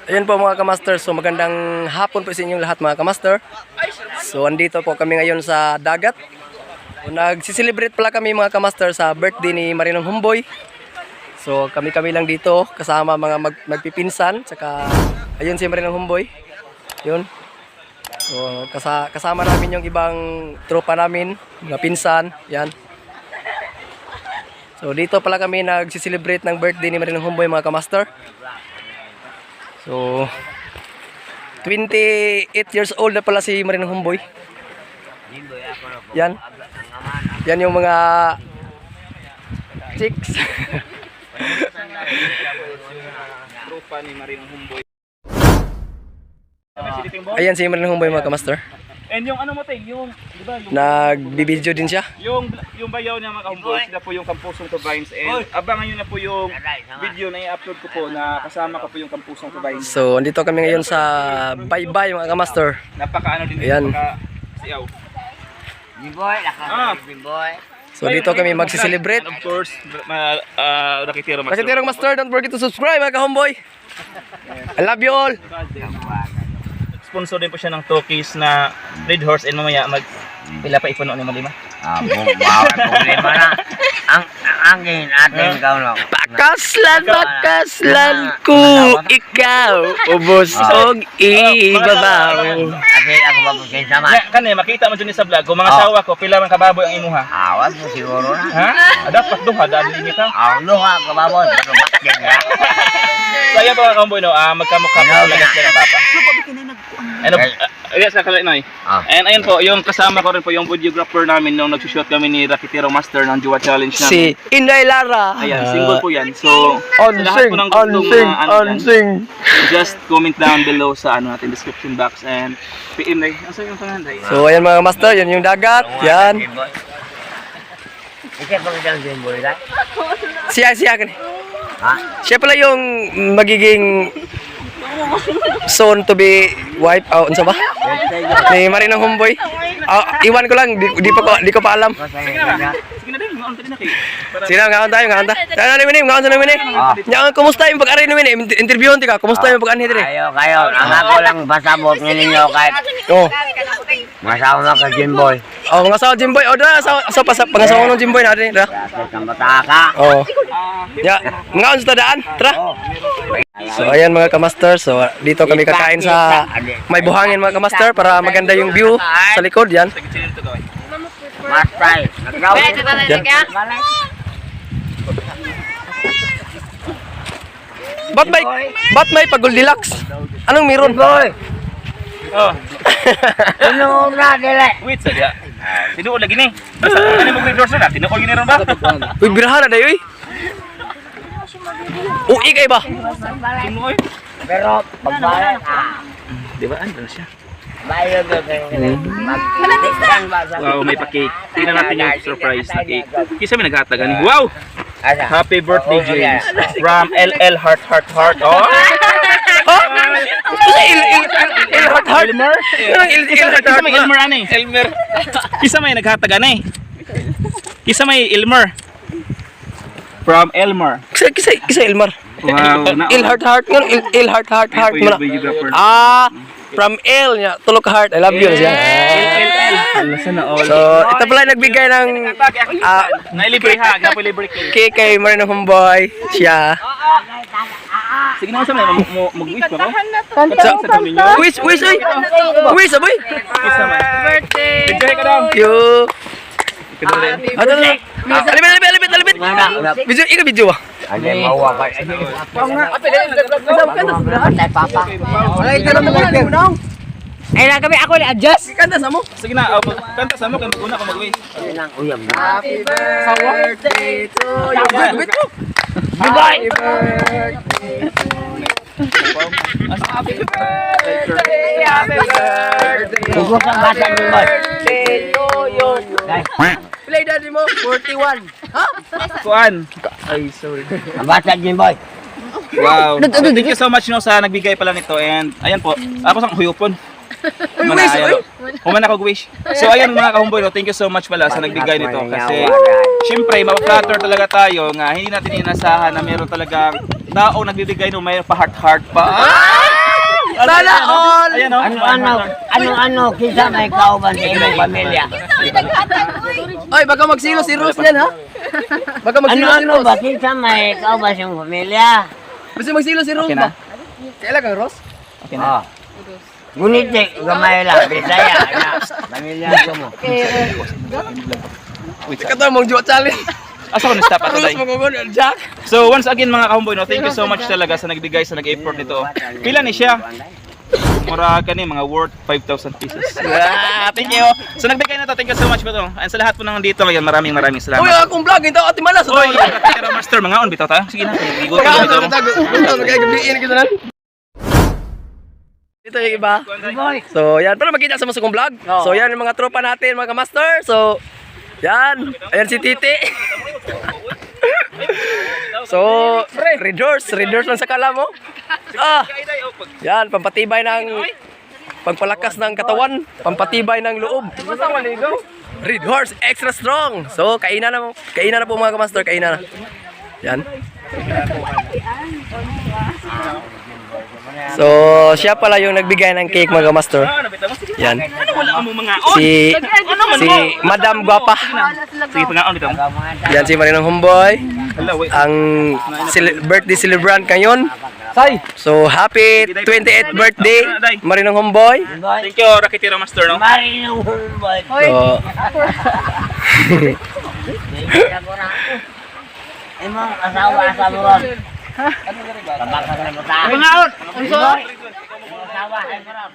Ayun po mga kamaster, so magandang hapon po sa inyong lahat mga kamaster. So andito po kami ngayon sa dagat. So, nagsiselebrate pala kami mga kamaster sa birthday ni Marinong Humboy. So kami-kami lang dito kasama mga magpipinsan. Tsaka ayun si Marinong Humboy. Yun. So kasama namin yung ibang tropa namin, mga pinsan. Yan. So dito pala kami nagsiselebrate ng birthday ni Marinong Humboy mga kamaster. So 28 years old na pala si Marinong Humboy. Yan. Yan yung mga chicks. Tropa ni Marinong Humboy. Ayan si Marinong Humboy mga kamaster. And yung ano mo tayo, yung, di ba, yung Nagbibideo din siya. yung bayaw niya mga Humboy, sila po yung Kampusong Tubayns. And abangan nyo na po yung video na i-upload ko po na kasama ko po yung Kampusong Tubayns. So andito kami ngayon sa Baybay mga kamaster. Napaka-ano din, Ayan. napaka-siyaw. Jimboy, Jimboy. So dito kami magsiselebrate. And of course, Rakitero Master. Raketerong Master, don't forget to subscribe mga ka-Humboy. I love you all. Sponsor din po siya ng Tokis na Red Horse, and mamaya pila pa ipuno ni Malima. Bawat problema na. Ang angin atin ikaw no. Pakaslan ko ikaw, ubosog ibabaw. Kasi ako mapagkain sama. Kani makita mo dyan sa vlog, kung mga sawa ko, pila man kababoy ang imuha. Awas mo siguro na. Ha? Dapat duha, dahil limit ha. Ang luha kababon, pero bakit nga? So ayan po mga Humboy, no? Magkamukha po ulit sila ng papa. Ano? Yes, Noy. And ayun po, yung kasama ko rin po yung videographer namin nung nagsushoot kami ni Rakitero Master ng Jua Challenge namin. Si Inday Lara. Ayan, single po yan. So, sa lahat po ng gustong onsing. just comment down below sa ano natin description box and PM na. Asa yung panganday? So ayan mga master, yan yung dagat. Yan. Ikaw pa rin Jimboy, right? Siya kan. Ha? Siya pala yung magiging soon to be wife unsa ba? Ni Marinong Humboy. Iwan ko lang, di ko pa alam. Sige na din, maon tadi na kay. Sino ngaon tayo, ngaon ta? Tanan ni ngaon sa ni. Nya kumusta yung pag-ari ni interviewon ti ka? Kumusta yung pag-anhi dire? Kayo. Ang ako lang pasabot ninyo kahit Oh. masawa ka Jimboy. Oh, mga saw Jimboy. Oh, da sa pangasawa ng Jimboy natin, da. Ang bata ka. Oh. Ya, ngaon sa daan. Tara. So ayan mga kamaster, so dito kami kakain sa may buhangin mga kamaster para maganda yung view sa likod yan. Matay. Yan. Ba't may pag-Goldilocks? Anong meron? Boy. Oh, Ano na dili? wait sa dia. Tinuod lagi ni. Ano mo Red Horse na? Tinuod gini ron ba? Uy, birahan na dayo, uy. Uy, kay ba? Tinuod. Pero pagbalan Di ba ano siya? bayo do magkakang ba sa Wow, may pa-cake. Tingnan natin yung surprise na cake. Kisa may naghatagan ni. Wow! asa Happy birthday, James. From LL Heart Heart Heart. Oh! Il heart heart. Elmer? Kisa may Elmer ano eh? Elmer. Kisa may naghatagan eh. Kisa may Elmer. From Elmer. Kisa Elmar. Wow. Il heart heart. Il heart heart heart mo na. From L niya, tulog ka heart. I love you siya. So, ito pala nagbigay ng Nailibre ha. Gapo libre cake. cake kay Marinong Humboy. Siya. Sige na sa may mag-wish pa ko. Wish, oy. Wish, aboy. Kisa may. Birthday. Enjoy ka daw. Yo. Happy Alibit. Video, ika video ah. ano mawa ka patay papa ay lang kami ako ni-adjust Kanta sa mo. Sige na, kanta sa mo kung mag-una ko mag-wish. ay lang uyam na Happy birthday to you. Jimboy Happy birthday. Huwag kang basa Jimboy Play daddy mo, 41. Ha? Kuan. Ay, sorry. ang basa Jimboy Wow. So, thank you so much no sa nagbigay pala nito, and ayan po. Ako sang huyupon. Wish, oy. Human ako wish. So ayan mga ka-Humboy, no, thank you so much pala sa nagbigay nito kasi Siyempre, mapaflatter talaga tayo nga hindi natin inasahan na meron talagang tao nagbibigay no may pa-heart pa. Sana all! Ayan o. Ano, kisa may kauban sa imong pamilya. Ay, baka magsilo si Rose yan, ha? Baka magsilo si Ano Rose. ba, kisa may kauban sa imong pamilya. Basta magsilo si Rose Okay ba? na? Kailan kang Rose? Okay na. Ngunit gamay lang, Bisaya. Pamilya ko mo. Ikaw to, mong Jowa challenge. Asa ko na-stop ato Rose, day? magugunan, Jack. So once again mga kahumboy, no, thank you so much talaga sa nagbigay sa nag-effort nito. Pila ni siya? Mura ka ni mga worth 5,000 pesos. Thank you. So nagbigay na to, thank you so much po to. And sa lahat po nang dito ngayon, maraming salamat. Uy, akong vlog, ito Ate Malas. Oy, Katero Master, mga on bitaw tayo. Sige na, igo ka dito. Ito yung iba. So, yan. Para makita sa masukong vlog. So, yan yung mga tropa natin, mga master. So, yan. Ayan si Titi. So, red horse lang sa kala mo. Yan, pampatibay ng pagpalakas ng katawan, pampatibay ng loob. Red horse, extra strong. So, kainan na po mga kamaster, kainan na. Yan. So, siya pala yung nagbigay ng cake mga master. Yan. Ano wala mo mga on? Si Madam Guapa. Sige, pangaon bitaw. Yan si Marinong Humboy. Ang birthday celebrant ngayon. So, happy 28th birthday Marinong Humboy. Thank you, Rakitiro Master, no? Marinong Humboy. So, Imong asawa mo ron. Kabaka na mo ta. Pangaon! Asawa, ay ron.